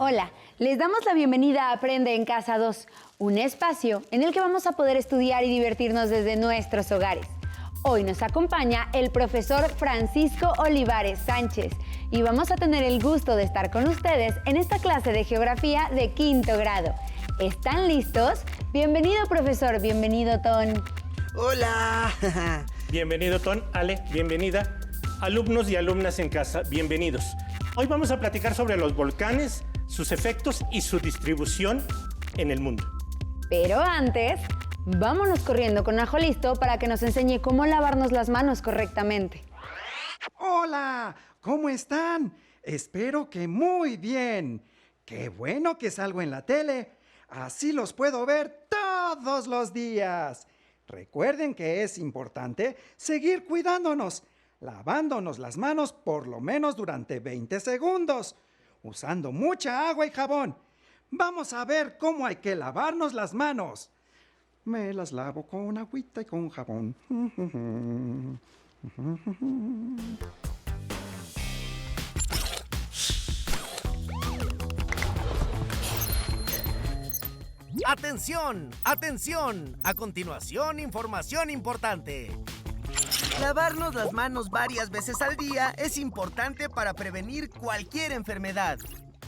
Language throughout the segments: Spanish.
Hola, les damos la bienvenida a Aprende en Casa 2, un espacio en el que vamos a poder estudiar y divertirnos desde nuestros hogares. Hoy nos acompaña el profesor Francisco Olivares Sánchez y vamos a tener el gusto de estar con ustedes en esta clase de geografía de quinto grado. ¿Están listos? Bienvenido, profesor. Bienvenido, Ton. ¡Hola! Bienvenido, Ton. Ale, bienvenida. Alumnos y alumnas en casa, bienvenidos. Hoy vamos a platicar sobre los volcanes, sus efectos y su distribución en el mundo. Pero antes, vámonos corriendo con Ajo Listo para que nos enseñe cómo lavarnos las manos correctamente. ¡Hola! ¿Cómo están? Espero que muy bien. ¡Qué bueno que salgo en la tele! Así los puedo ver todos los días. Recuerden que es importante seguir cuidándonos, lavándonos las manos por lo menos durante 20 segundos, usando mucha agua y jabón. Vamos a ver cómo hay que lavarnos las manos. Me las lavo con agüita y con jabón. ¡Atención! ¡Atención! A continuación, información importante. Lavarnos las manos varias veces al día es importante para prevenir cualquier enfermedad.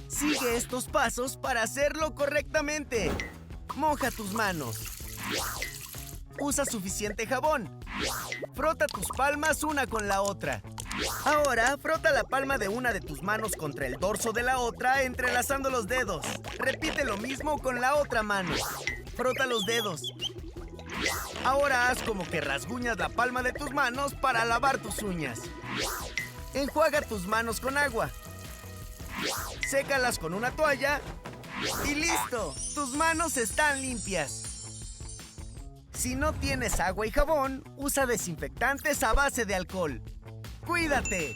Sigue estos pasos para hacerlo correctamente. Moja tus manos. Usa suficiente jabón. Frota tus palmas una con la otra. Ahora, frota la palma de una de tus manos contra el dorso de la otra, entrelazando los dedos. Repite lo mismo con la otra mano. Frota los dedos. Ahora haz como que rasguñas la palma de tus manos para lavar tus uñas. Enjuaga tus manos con agua. Sécalas con una toalla y ¡listo! Tus manos están limpias. Si no tienes agua y jabón, usa desinfectantes a base de alcohol. ¡Cuídate!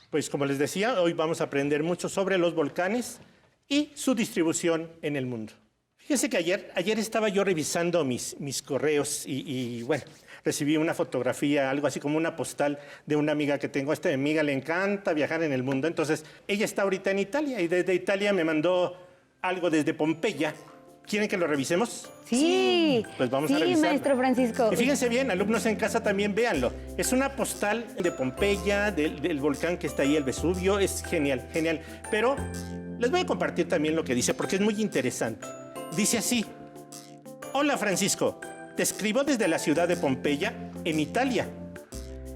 Pues como les decía, hoy vamos a aprender mucho sobre los volcanes y su distribución en el mundo. Fíjense que ayer estaba yo revisando mis correos y bueno, recibí una fotografía, algo así como una postal de una amiga que tengo. A esta amiga le encanta viajar en el mundo, entonces ella está ahorita en Italia y desde Italia me mandó algo desde Pompeya. ¿Quieren que lo revisemos? Sí, pues vamos a revisarlo. Sí, maestro Francisco. Y fíjense bien, alumnos en casa también véanlo. Es una postal de Pompeya, del volcán que está ahí, el Vesubio. Es genial, genial. Pero les voy a compartir también lo que dice porque es muy interesante. Dice así: Hola Francisco, te escribo desde la ciudad de Pompeya, en Italia.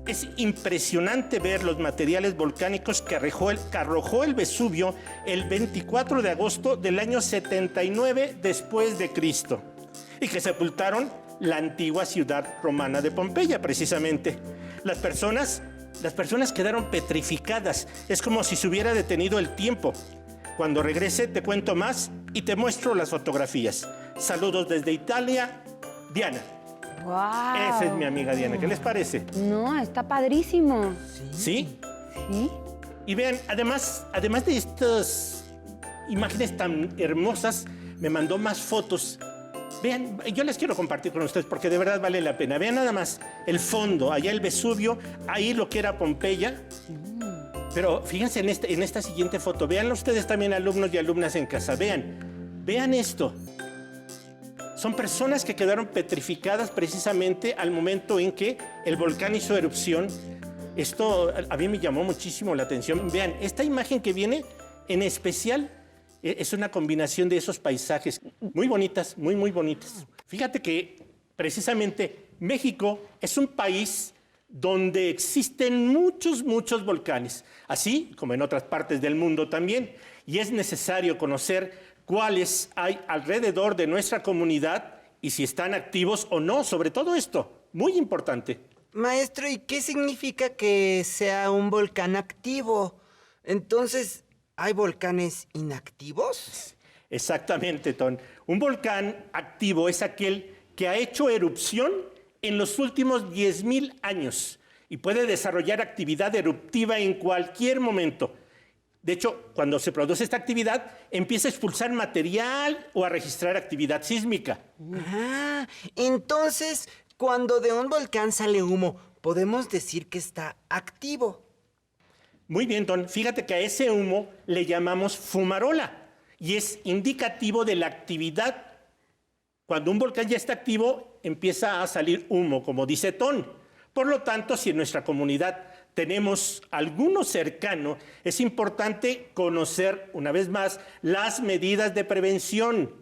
Es impresionante ver los materiales volcánicos que arrojó el Vesubio el 24 de agosto del año 79 después de Cristo y que sepultaron la antigua ciudad romana de Pompeya, precisamente. Las personas quedaron petrificadas. Es como si se hubiera detenido el tiempo. Cuando regrese te cuento más y te muestro las fotografías. Saludos desde Italia, Diana. ¡Wow! Esa es mi amiga Diana. ¿Qué les parece? No, está padrísimo. ¿Sí? ¿Sí? Y vean, además de estas imágenes tan hermosas, me mandó más fotos. Vean, yo les quiero compartir con ustedes porque de verdad vale la pena. Vean nada más el fondo, allá el Vesubio, ahí lo que era Pompeya. Pero fíjense en esta siguiente foto. Véanlo ustedes también, alumnos y alumnas en casa. Vean esto. Son personas que quedaron petrificadas precisamente al momento en que el volcán hizo erupción. Esto a mí me llamó muchísimo la atención. Vean, esta imagen que viene en especial es una combinación de esos paisajes muy bonitas, muy bonitas. Fíjate que precisamente México es un país donde existen muchos volcanes, así como en otras partes del mundo también, y es necesario conocer cuáles hay alrededor de nuestra comunidad y si están activos o no, sobre todo esto, muy importante. Maestro, ¿y qué significa que sea un volcán activo? Entonces, ¿hay volcanes inactivos? Exactamente, Ton. Un volcán activo es aquel que ha hecho erupción en los últimos 10,000 años y puede desarrollar actividad eruptiva en cualquier momento. De hecho, cuando se produce esta actividad, empieza a expulsar material o a registrar actividad sísmica. Ah, entonces, cuando de un volcán sale humo, ¿podemos decir que está activo? Muy bien, Ton. Fíjate que a ese humo le llamamos fumarola y es indicativo de la actividad. Cuando un volcán ya está activo, empieza a salir humo, como dice Ton. Por lo tanto, si en nuestra comunidad tenemos alguno cercano, es importante conocer, una vez más, las medidas de prevención.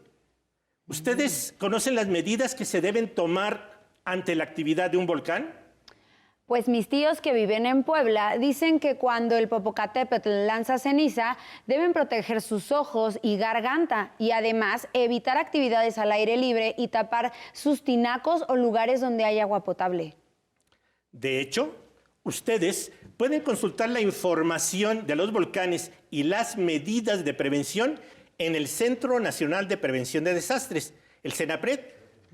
¿Ustedes conocen las medidas que se deben tomar ante la actividad de un volcán? Pues mis tíos que viven en Puebla dicen que cuando el Popocatépetl lanza ceniza, deben proteger sus ojos y garganta y además evitar actividades al aire libre y tapar sus tinacos o lugares donde hay agua potable. De hecho, ustedes pueden consultar la información de los volcanes y las medidas de prevención en el Centro Nacional de Prevención de Desastres, el CENAPRED.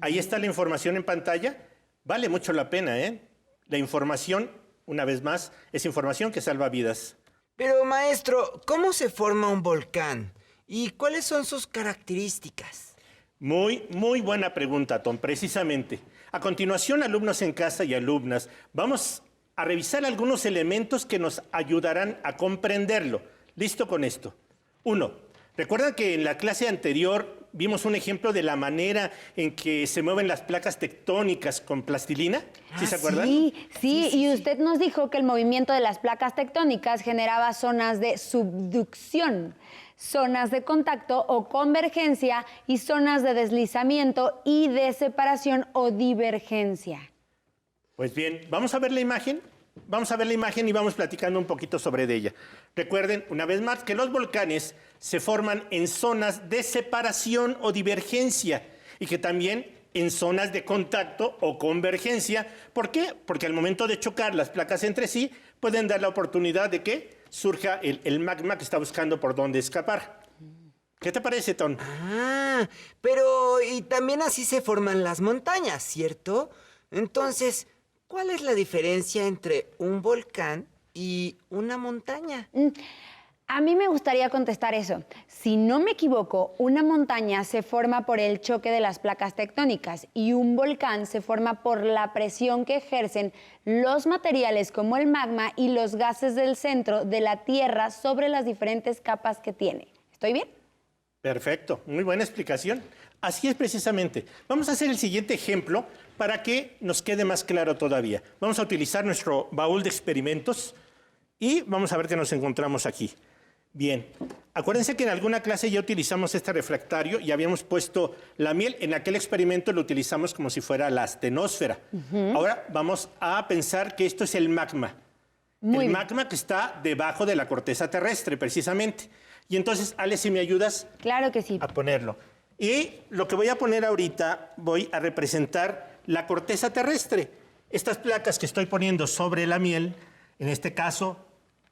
Ahí está la información en pantalla. Vale mucho la pena, ¿eh? La información, una vez más, es información que salva vidas. Pero maestro, ¿cómo se forma un volcán? ¿Y cuáles son sus características? Muy buena pregunta, Tom, precisamente. A continuación, alumnos en casa y alumnas, vamos a revisar algunos elementos que nos ayudarán a comprenderlo. ¿Listo con esto? 1. ¿Recuerdan que en la clase anterior vimos un ejemplo de la manera en que se mueven las placas tectónicas con plastilina? ¿Sí se acuerdan? Sí, y usted nos dijo que el movimiento de las placas tectónicas generaba zonas de subducción, zonas de contacto o convergencia y zonas de deslizamiento y de separación o divergencia. Pues bien, vamos a ver la imagen. Vamos a ver la imagen y vamos platicando un poquito sobre ella. Recuerden, una vez más, que los volcanes se forman en zonas de separación o divergencia y que también en zonas de contacto o convergencia. ¿Por qué? Porque al momento de chocar las placas entre sí, pueden dar la oportunidad de que surja el magma que está buscando por dónde escapar. ¿Qué te parece, Ton? Ah, pero y también así se forman las montañas, ¿cierto? Entonces, ¿cuál es la diferencia entre un volcán y una montaña? A mí me gustaría contestar eso. Si no me equivoco, una montaña se forma por el choque de las placas tectónicas y un volcán se forma por la presión que ejercen los materiales como el magma y los gases del centro de la Tierra sobre las diferentes capas que tiene. ¿Estoy bien? Perfecto, muy buena explicación. Así es precisamente. Vamos a hacer el siguiente ejemplo para que nos quede más claro todavía. Vamos a utilizar nuestro baúl de experimentos y vamos a ver qué nos encontramos aquí. Bien, acuérdense que en alguna clase ya utilizamos este refractario y habíamos puesto la miel. En aquel experimento lo utilizamos como si fuera la astenosfera. Ahora vamos a pensar que esto es el magma. El magma que está debajo de la corteza terrestre, precisamente. Y entonces, Ale, si me ayudas Claro que sí. a ponerlo. Y lo que voy a poner ahorita, voy a representar la corteza terrestre. Estas placas que estoy poniendo sobre la miel, en este caso,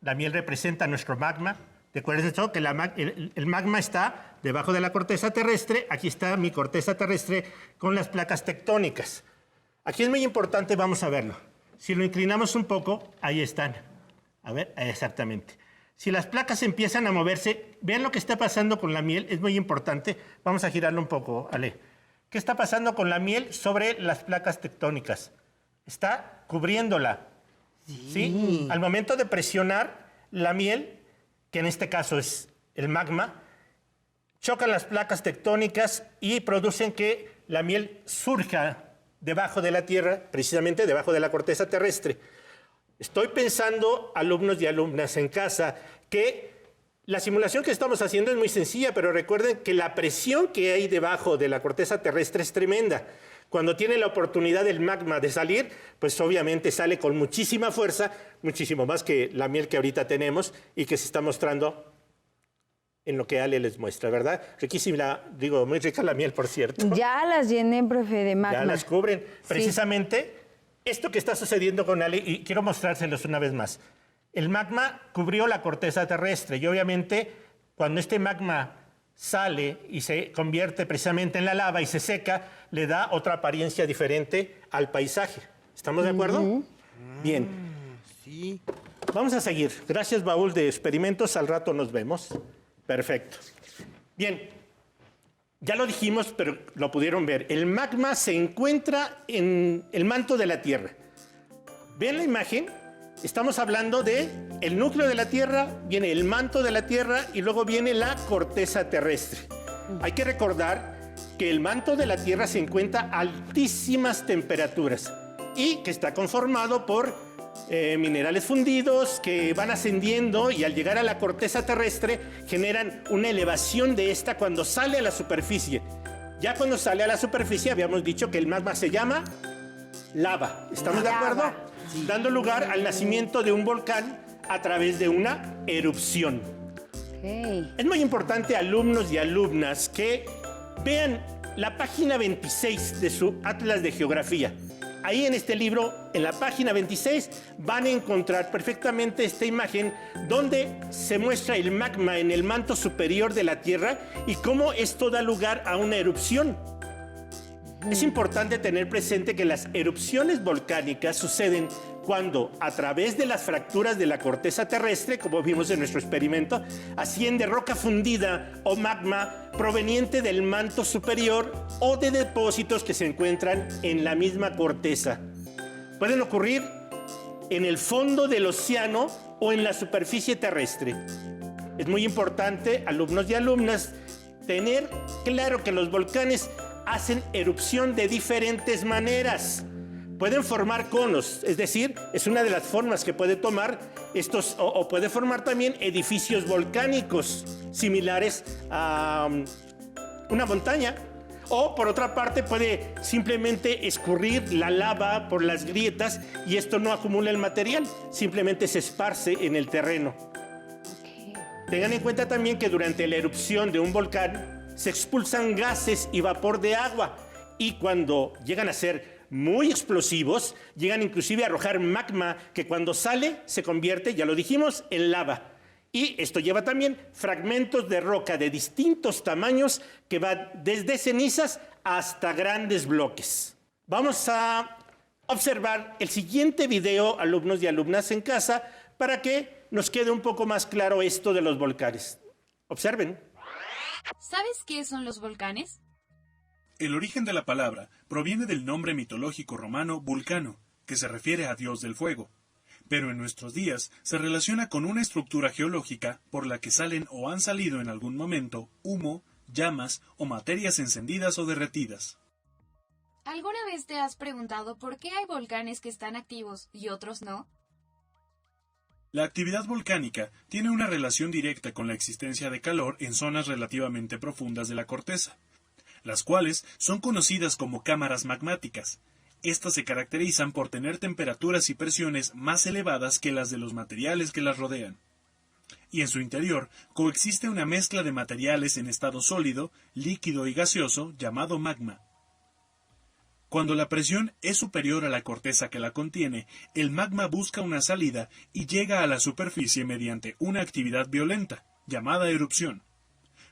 la miel representa nuestro magma. Recuerden esto, que el magma está debajo de la corteza terrestre. Aquí está mi corteza terrestre con las placas tectónicas. Aquí es muy importante, vamos a verlo. Si lo inclinamos un poco, ahí están. A ver, exactamente. Si las placas empiezan a moverse, vean lo que está pasando con la miel, es muy importante. Vamos a girarlo un poco, Ale. ¿Qué está pasando con la miel sobre las placas tectónicas? Está cubriéndola. ¿Sí? Al momento de presionar la miel, que en este caso es el magma, chocan las placas tectónicas y producen que la miel surja debajo de la Tierra, precisamente debajo de la corteza terrestre. Estoy pensando, alumnos y alumnas en casa, que la simulación que estamos haciendo es muy sencilla, pero recuerden que la presión que hay debajo de la corteza terrestre es tremenda. Cuando tiene la oportunidad del magma de salir, pues obviamente sale con muchísima fuerza, muchísimo más que la miel que ahorita tenemos y que se está mostrando en lo que Ale les muestra, ¿verdad? Riquísima, digo, muy rica la miel, por cierto. Ya las llené, profe, de magma. Ya las cubren. Sí. Precisamente esto que está sucediendo con Ale, y quiero mostrárselos una vez más. El magma cubrió la corteza terrestre y obviamente cuando este magma sale y se convierte precisamente en la lava y se seca, le da otra apariencia diferente al paisaje. ¿Estamos de acuerdo? Bien. Sí. Vamos a seguir. Gracias, baúl de experimentos. Al rato nos vemos. Perfecto. Bien. Ya lo dijimos, pero lo pudieron ver. El magma se encuentra en el manto de la Tierra. Vean la imagen Estamos hablando de el núcleo de la Tierra, viene el manto de la Tierra y luego viene la corteza terrestre. Hay que recordar que el manto de la Tierra se encuentra a altísimas temperaturas y que está conformado por minerales fundidos que van ascendiendo y al llegar a la corteza terrestre generan una elevación de esta cuando sale a la superficie. Ya cuando sale a la superficie habíamos dicho que el magma se llama lava. ¿Estamos de acuerdo? Sí. Dando lugar al nacimiento de un volcán a través de una erupción. Okay. Es muy importante, alumnos y alumnas, que vean la página 26 de su Atlas de Geografía. Ahí en este libro, en la página 26, van a encontrar perfectamente esta imagen donde se muestra el magma en el manto superior de la Tierra y cómo esto da lugar a una erupción. Es importante tener presente que las erupciones volcánicas suceden cuando, a través de las fracturas de la corteza terrestre, como vimos en nuestro experimento, asciende roca fundida o magma proveniente del manto superior o de depósitos que se encuentran en la misma corteza. Pueden ocurrir en el fondo del océano o en la superficie terrestre. Es muy importante, alumnos y alumnas, tener claro que los volcanes hacen erupción de diferentes maneras. Pueden formar conos, es decir, es una de las formas que puede tomar estos, o puede formar también edificios volcánicos similares a una montaña. O por otra parte puede simplemente escurrir la lava por las grietas y esto no acumula el material, simplemente se esparce en el terreno. Okay. Tengan en cuenta también que durante la erupción de un volcán se expulsan gases y vapor de agua y cuando llegan a ser muy explosivos, llegan inclusive a arrojar magma que cuando sale se convierte, ya lo dijimos, en lava. Y esto lleva también fragmentos de roca de distintos tamaños que van desde cenizas hasta grandes bloques. Vamos a observar el siguiente video, alumnos y alumnas en casa, para que nos quede un poco más claro esto de los volcanes. Observen. ¿Sabes qué son los volcanes? El origen de la palabra proviene del nombre mitológico romano Vulcano, que se refiere a dios del fuego, pero en nuestros días se relaciona con una estructura geológica por la que salen o han salido en algún momento humo, llamas o materias encendidas o derretidas. ¿Alguna vez te has preguntado por qué hay volcanes que están activos y otros no? La actividad volcánica tiene una relación directa con la existencia de calor en zonas relativamente profundas de la corteza, las cuales son conocidas como cámaras magmáticas. Estas se caracterizan por tener temperaturas y presiones más elevadas que las de los materiales que las rodean. Y en su interior coexiste una mezcla de materiales en estado sólido, líquido y gaseoso llamado magma. Cuando la presión es superior a la corteza que la contiene, el magma busca una salida y llega a la superficie mediante una actividad violenta, llamada erupción.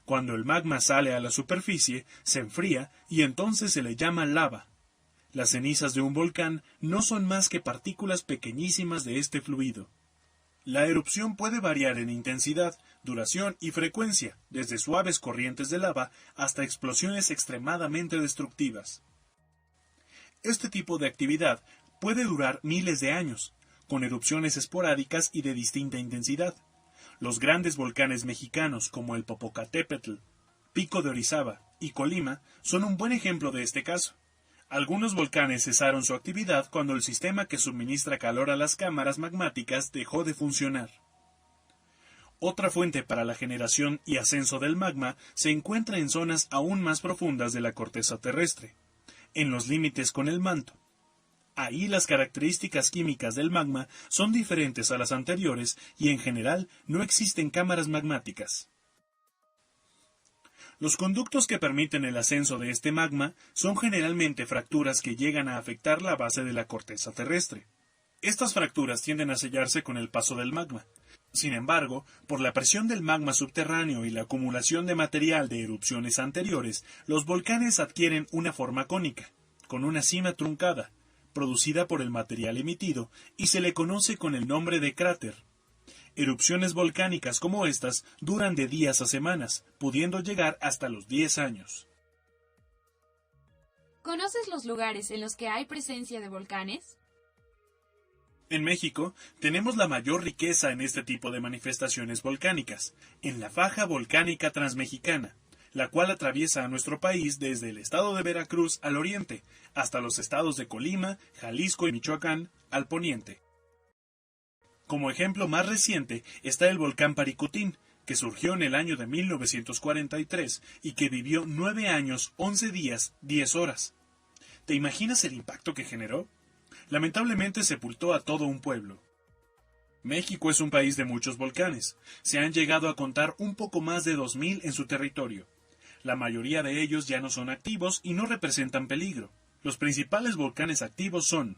Cuando el magma sale a la superficie, se enfría y entonces se le llama lava. Las cenizas de un volcán no son más que partículas pequeñísimas de este fluido. La erupción puede variar en intensidad, duración y frecuencia, desde suaves corrientes de lava hasta explosiones extremadamente destructivas. Este tipo de actividad puede durar miles de años, con erupciones esporádicas y de distinta intensidad. Los grandes volcanes mexicanos como el Popocatépetl, Pico de Orizaba y Colima son un buen ejemplo de este caso. Algunos volcanes cesaron su actividad cuando el sistema que suministra calor a las cámaras magmáticas dejó de funcionar. Otra fuente para la generación y ascenso del magma se encuentra en zonas aún más profundas de la corteza terrestre, en los límites con el manto. Ahí las características químicas del magma son diferentes a las anteriores y en general no existen cámaras magmáticas. Los conductos que permiten el ascenso de este magma son generalmente fracturas que llegan a afectar la base de la corteza terrestre. Estas fracturas tienden a sellarse con el paso del magma. Sin embargo, por la presión del magma subterráneo y la acumulación de material de erupciones anteriores, los volcanes adquieren una forma cónica, con una cima truncada, producida por el material emitido, y se le conoce con el nombre de cráter. Erupciones volcánicas como estas duran de días a semanas, pudiendo llegar hasta los 10 años. ¿Conoces los lugares en los que hay presencia de volcanes? En México, tenemos la mayor riqueza en este tipo de manifestaciones volcánicas, en la faja volcánica transmexicana, la cual atraviesa a nuestro país desde el estado de Veracruz al oriente, hasta los estados de Colima, Jalisco y Michoacán al poniente. Como ejemplo más reciente está el volcán Paricutín, que surgió en el año de 1943 y que vivió 9 años, 11 días, 10 horas. ¿Te imaginas el impacto que generó? Lamentablemente sepultó a todo un pueblo. México es un país de muchos volcanes. Se han llegado a contar un poco más de 2000 en su territorio. La mayoría de ellos ya no son activos y no representan peligro. Los principales volcanes activos son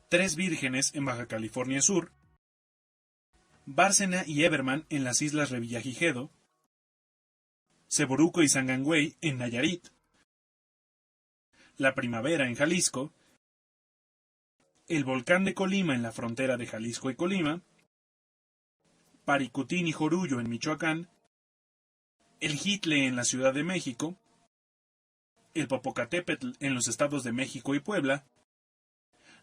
Tres Vírgenes en Baja California Sur, Bárcena y Everman en las islas Revillagigedo, Ceboruco y Sangangüey en Nayarit, La Primavera en Jalisco, el volcán de Colima en la frontera de Jalisco y Colima, Paricutín y Jorullo en Michoacán, el Jitle en la Ciudad de México, el Popocatépetl en los estados de México y Puebla,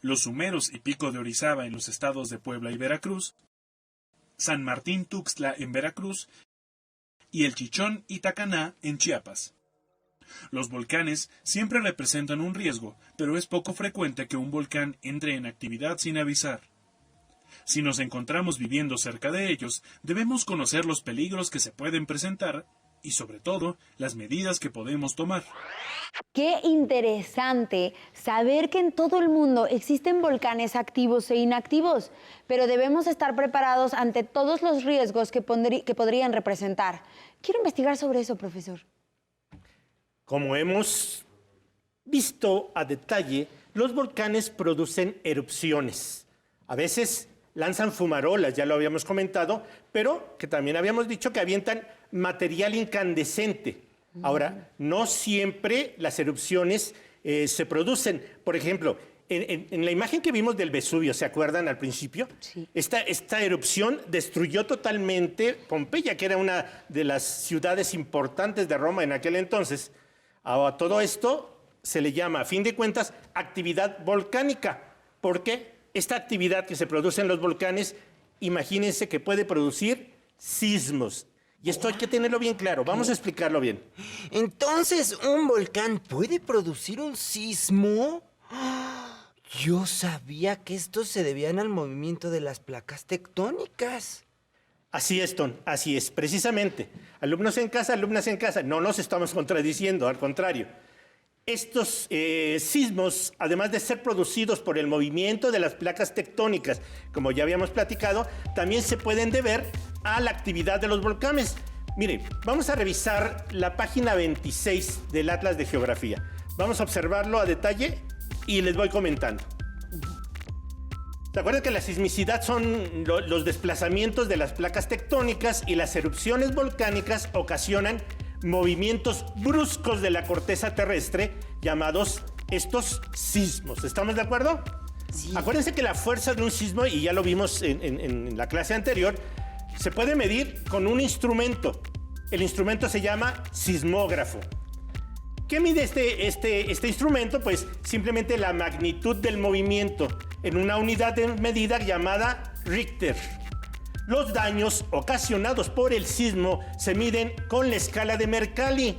los Humeros y Pico de Orizaba en los estados de Puebla y Veracruz, San Martín Tuxtla en Veracruz y el Chichón y Tacaná en Chiapas. Los volcanes siempre representan un riesgo, pero es poco frecuente que un volcán entre en actividad sin avisar. Si nos encontramos viviendo cerca de ellos, debemos conocer los peligros que se pueden presentar y, sobre todo, las medidas que podemos tomar. Qué interesante saber que en todo el mundo existen volcanes activos e inactivos, pero debemos estar preparados ante todos los riesgos que podrían representar. Quiero investigar sobre eso, profesor. Como hemos visto a detalle, los volcanes producen erupciones. A veces lanzan fumarolas, ya lo habíamos comentado, pero que también habíamos dicho que avientan material incandescente. Ahora, no siempre las erupciones se producen. Por ejemplo, en la imagen que vimos del Vesubio, ¿se acuerdan al principio? Sí. Esta erupción destruyó totalmente Pompeya, que era una de las ciudades importantes de Roma en aquel entonces. A todo esto se le llama, a fin de cuentas, actividad volcánica, porque esta actividad que se produce en los volcanes, imagínense que puede producir sismos. Y esto hay que tenerlo bien claro. Vamos a explicarlo bien. Entonces, ¿un volcán puede producir un sismo? Yo sabía que estos se debían al movimiento de las placas tectónicas. Así es, Ton, así es, precisamente. Alumnos en casa, alumnas en casa, no nos estamos contradiciendo, al contrario. Estos sismos, además de ser producidos por el movimiento de las placas tectónicas, como ya habíamos platicado, también se pueden deber a la actividad de los volcanes. Miren, vamos a revisar la página 26 del Atlas de Geografía. Vamos a observarlo a detalle y les voy comentando. ¿Se acuerdan que la sismicidad son los desplazamientos de las placas tectónicas y las erupciones volcánicas ocasionan movimientos bruscos de la corteza terrestre llamados estos sismos? ¿Estamos de acuerdo? Sí. Acuérdense que la fuerza de un sismo, y ya lo vimos en la clase anterior, se puede medir con un instrumento. El instrumento se llama sismógrafo. ¿Qué mide este instrumento? Pues simplemente la magnitud del movimiento en una unidad de medida llamada Richter. Los daños ocasionados por el sismo se miden con la escala de Mercalli.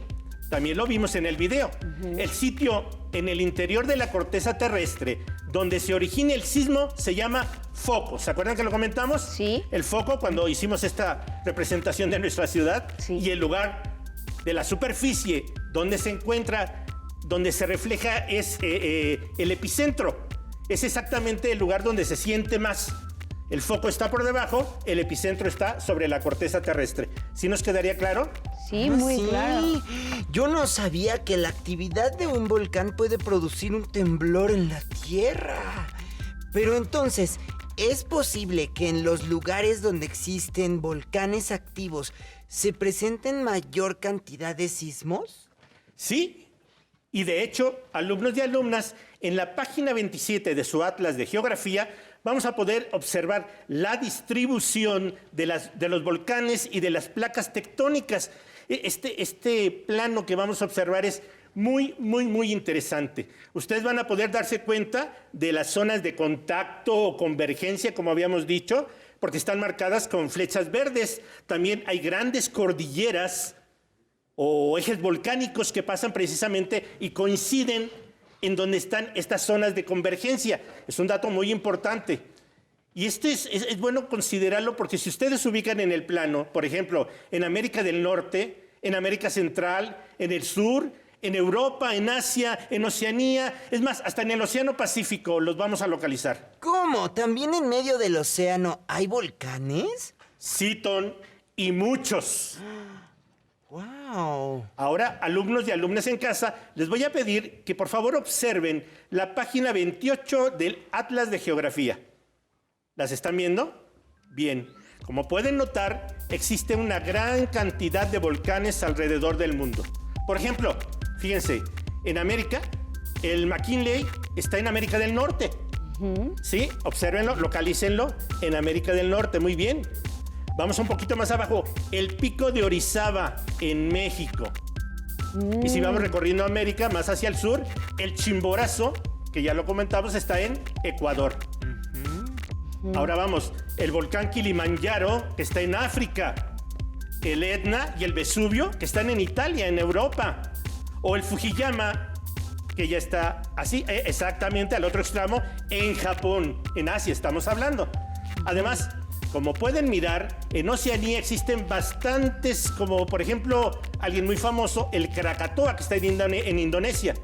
También lo vimos en el video. El sitio en el interior de la corteza terrestre donde se origina el sismo se llama foco. ¿Se acuerdan que lo comentamos? Sí. El foco, cuando hicimos esta representación de nuestra ciudad. Sí. Y el lugar de la superficie donde se encuentra, donde se refleja es el epicentro. Es exactamente el lugar donde se siente más. El foco está por debajo, el epicentro está sobre la corteza terrestre. ¿Sí nos quedaría claro? Sí, muy claro. Yo no sabía que la actividad de un volcán puede producir un temblor en la Tierra. Pero entonces, ¿es posible que en los lugares donde existen volcanes activos se presenten mayor cantidad de sismos? Sí, y de hecho, alumnos y alumnas, en la página 27 de su Atlas de Geografía, vamos a poder observar la distribución de los volcanes y de las placas tectónicas. Este plano que vamos a observar es muy, muy, muy interesante. Ustedes van a poder darse cuenta de las zonas de contacto o convergencia, como habíamos dicho, porque están marcadas con flechas verdes. También hay grandes cordilleras o ejes volcánicos que pasan precisamente y coinciden en donde están estas zonas de convergencia. Es un dato muy importante. Y esto es bueno considerarlo porque si ustedes se ubican en el plano, por ejemplo, en América del Norte, en América Central, en el sur, en Europa, en Asia, en Oceanía, es más, hasta en el Océano Pacífico los vamos a localizar. ¿Cómo? ¿También en medio del océano hay volcanes? Sí, Ton, y muchos. ¡Wow! Ahora, alumnos y alumnas en casa, les voy a pedir que por favor observen la página 28 del Atlas de Geografía. ¿Las están viendo? Bien. Como pueden notar, existe una gran cantidad de volcanes alrededor del mundo. Por ejemplo, fíjense, en América, el McKinley está en América del Norte. ¿Sí? Obsérvenlo, localícenlo en América del Norte. Muy bien. Vamos un poquito más abajo. El Pico de Orizaba en México. Y si vamos recorriendo América, más hacia el sur, el Chimborazo, que ya lo comentamos, está en Ecuador. Ahora vamos, el volcán Kilimanjaro, que está en África. El Etna y el Vesubio, que están en Italia, en Europa. O el Fujiyama, que ya está así, exactamente al otro extremo, en Japón, en Asia estamos hablando. Además, como pueden mirar, en Oceanía existen bastantes, como por ejemplo, alguien muy famoso, el Krakatoa, que está en Indonesia.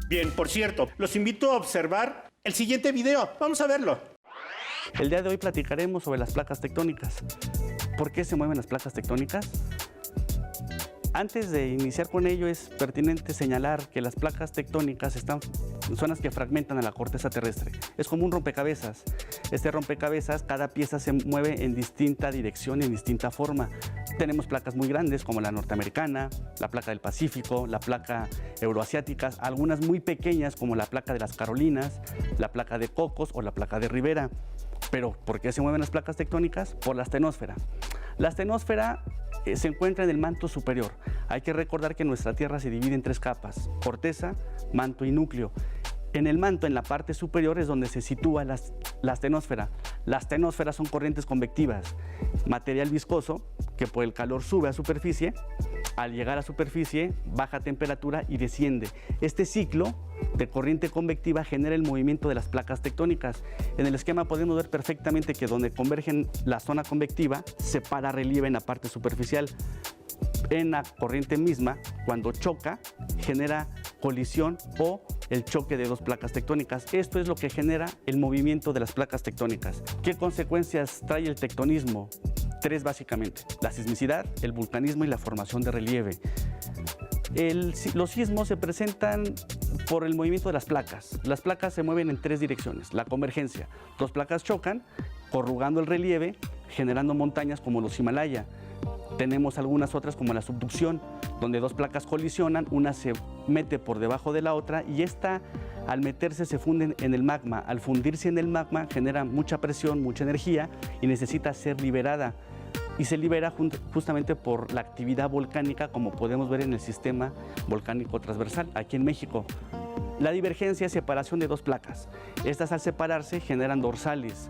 Bien, por cierto, los invito a observar el siguiente video. Vamos a verlo. El día de hoy platicaremos sobre las placas tectónicas. ¿Por qué se mueven las placas tectónicas? Antes de iniciar con ello, es pertinente señalar que las placas tectónicas son las que fragmentan a la corteza terrestre. Es como un rompecabezas. Este rompecabezas, cada pieza se mueve en distinta dirección y en distinta forma. Tenemos placas muy grandes como la norteamericana, la placa del Pacífico, la placa euroasiática, algunas muy pequeñas como la placa de las Carolinas, la placa de Cocos o la placa de Rivera. Pero, ¿por qué se mueven las placas tectónicas? Por la astenosfera. La astenosfera se encuentra en el manto superior. Hay que recordar que nuestra Tierra se divide en 3 capas: corteza, manto y núcleo. En el manto, en la parte superior, es donde se sitúa la astenosfera. La astenosfera son corrientes convectivas, material viscoso que por el calor sube a superficie, al llegar a superficie baja temperatura y desciende. Este ciclo de corriente convectiva genera el movimiento de las placas tectónicas. En el esquema podemos ver perfectamente que donde convergen la zona convectiva separa relieve en la parte superficial. En la corriente misma, cuando choca, genera colisión o el choque de 2 placas tectónicas. Esto es lo que genera el movimiento de las placas tectónicas. ¿Qué consecuencias trae el tectonismo? 3 básicamente: la sismicidad, el vulcanismo y la formación de relieve. Los sismos se presentan por el movimiento de las placas. Las placas se mueven en 3 direcciones. La convergencia: 2 placas chocan, corrugando el relieve, generando montañas como los Himalaya. Tenemos algunas otras como la subducción, donde 2 placas colisionan, una se mete por debajo de la otra y esta, al meterse, se funden en el magma. Al fundirse en el magma genera mucha presión, mucha energía y necesita ser liberada. Y se libera justamente por la actividad volcánica, como podemos ver en el sistema volcánico transversal aquí en México. La divergencia es separación de 2 placas. Estas, al separarse, generan dorsales.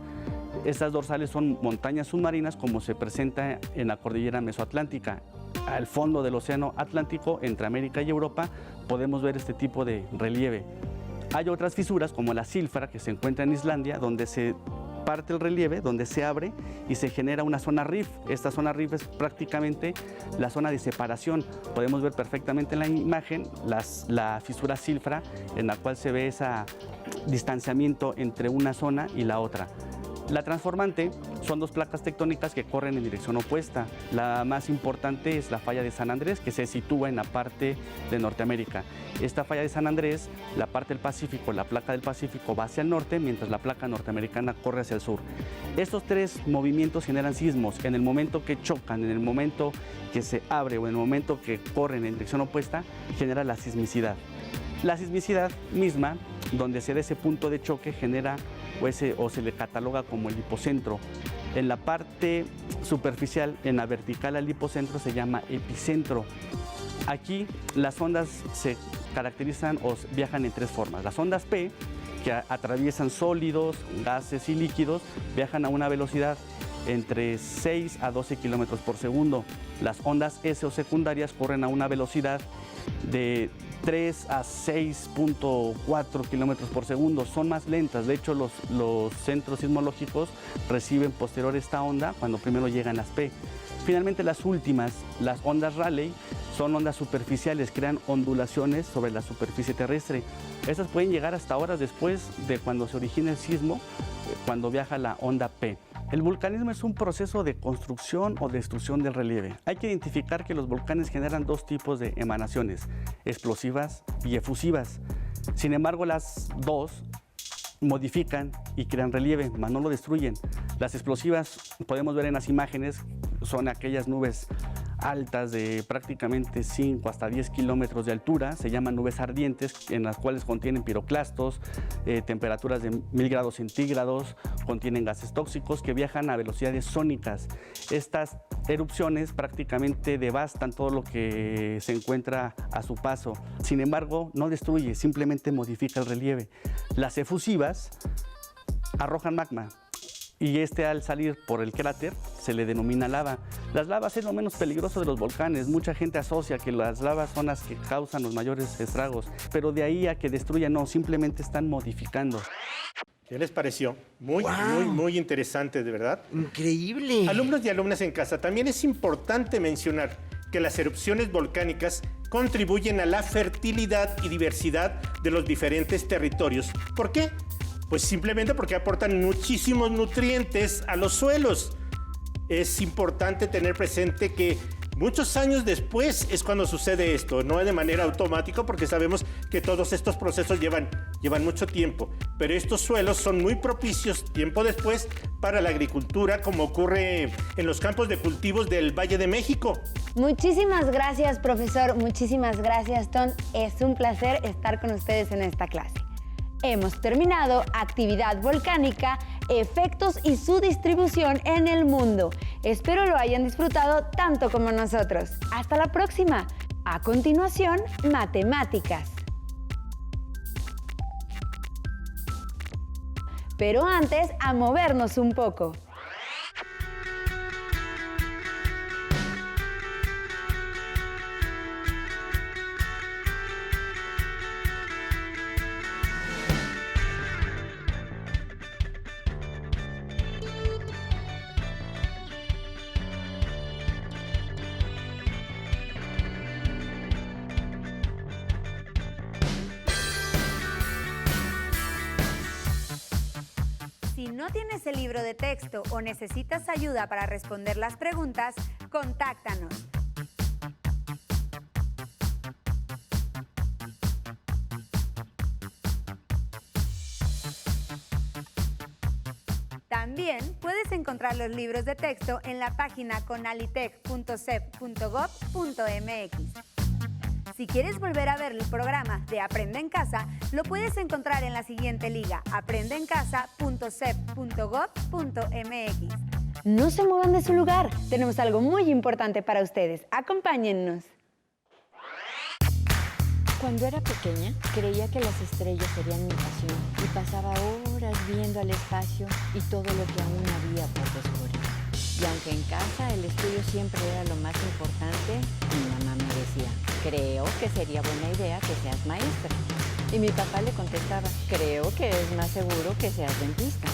Estas dorsales son montañas submarinas, como se presenta en la cordillera mesoatlántica. Al fondo del océano Atlántico, entre América y Europa, podemos ver este tipo de relieve. Hay otras fisuras, como la Silfra, que se encuentra en Islandia, donde se parte el relieve, donde se abre y se genera una zona rift. Esta zona rift es prácticamente la zona de separación. Podemos ver perfectamente en la imagen la fisura Silfra, en la cual se ve ese distanciamiento entre una zona y la otra. La transformante son 2 placas tectónicas que corren en dirección opuesta. La más importante es la falla de San Andrés, que se sitúa en la parte de Norteamérica. Esta falla de San Andrés, la parte del Pacífico, la placa del Pacífico va hacia el norte, mientras la placa norteamericana corre hacia el sur. Estos 3 movimientos generan sismos. En el momento que chocan, en el momento que se abre o en el momento que corren en dirección opuesta, genera la sismicidad. La sismicidad misma, donde se da ese punto de choque, genera o se le cataloga como el hipocentro. En la parte superficial, en la vertical al hipocentro, se llama epicentro. Aquí las ondas se caracterizan o viajan en 3 formas. Las ondas P, que atraviesan sólidos, gases y líquidos, viajan a una velocidad entre 6 a 12 kilómetros por segundo. Las ondas S o secundarias corren a una velocidad de 3 a 6.4 kilómetros por segundo. Son más lentas. De hecho, los centros sismológicos reciben posterior esta onda cuando primero llegan las P. Finalmente, las últimas, las ondas Rayleigh, son ondas superficiales, crean ondulaciones sobre la superficie terrestre. Estas pueden llegar hasta horas después de cuando se origina el sismo, cuando viaja la onda P. El vulcanismo es un proceso de construcción o destrucción del relieve. Hay que identificar que los volcanes generan 2 tipos de emanaciones, explosivas y efusivas. Sin embargo, las 2 modifican y crean relieve, mas no lo destruyen. Las explosivas, podemos ver en las imágenes, son aquellas nubes altas de prácticamente 5 hasta 10 kilómetros de altura, se llaman nubes ardientes, en las cuales contienen piroclastos, temperaturas de 1000 grados centígrados, contienen gases tóxicos que viajan a velocidades sónicas. Estas erupciones prácticamente devastan todo lo que se encuentra a su paso. Sin embargo, no destruye, simplemente modifica el relieve. Las efusivas arrojan magma, y al salir por el cráter se le denomina lava. Las lavas es lo menos peligroso de los volcanes. Mucha gente asocia que las lavas son las que causan los mayores estragos, pero de ahí a que destruyan, no, simplemente están modificando. ¿Qué les pareció? Muy interesante, de verdad. Increíble. Alumnos y alumnas en casa, también es importante mencionar que las erupciones volcánicas contribuyen a la fertilidad y diversidad de los diferentes territorios. ¿Por qué? Pues simplemente porque aportan muchísimos nutrientes a los suelos. Es importante tener presente que muchos años después es cuando sucede esto, no de manera automática, porque sabemos que todos estos procesos llevan mucho tiempo, pero estos suelos son muy propicios tiempo después para la agricultura, como ocurre en los campos de cultivos del Valle de México. Muchísimas gracias, profesor. Muchísimas gracias, Ton. Es un placer estar con ustedes en esta clase. Hemos terminado actividad volcánica, efectos y su distribución en el mundo. Espero lo hayan disfrutado tanto como nosotros. Hasta la próxima. A continuación, matemáticas. Pero antes, a movernos un poco. Si no tienes el libro de texto o necesitas ayuda para responder las preguntas, contáctanos. También puedes encontrar los libros de texto en la página conalitec.cep.gov.mx. Si quieres volver a ver el programa de Aprende en Casa, lo puedes encontrar en la siguiente liga, aprendeencasa.cep.gov.mx. No se muevan de su lugar, tenemos algo muy importante para ustedes. Acompáñennos. Cuando era pequeña, creía que las estrellas serían mi pasión y pasaba horas viendo al espacio y todo lo que aún había por descubrir. Y aunque en casa el estudio siempre era lo más importante, mi mamá me decía, creo que sería buena idea que seas maestra. Y mi papá le contestaba, creo que es más seguro que seas dentista.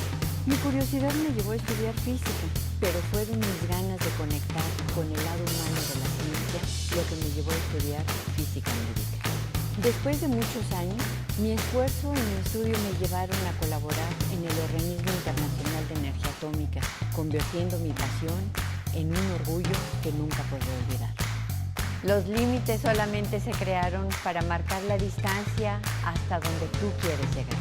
Mi curiosidad me llevó a estudiar física, pero fueron mis ganas de conectar con el lado humano de la ciencia lo que me llevó a estudiar física médica. Después de muchos años, mi esfuerzo y mi estudio me llevaron a colaborar en el Organismo Internacional de Energía Atómica, convirtiendo mi pasión en un orgullo que nunca podré olvidar. Los límites solamente se crearon para marcar la distancia hasta donde tú quieres llegar.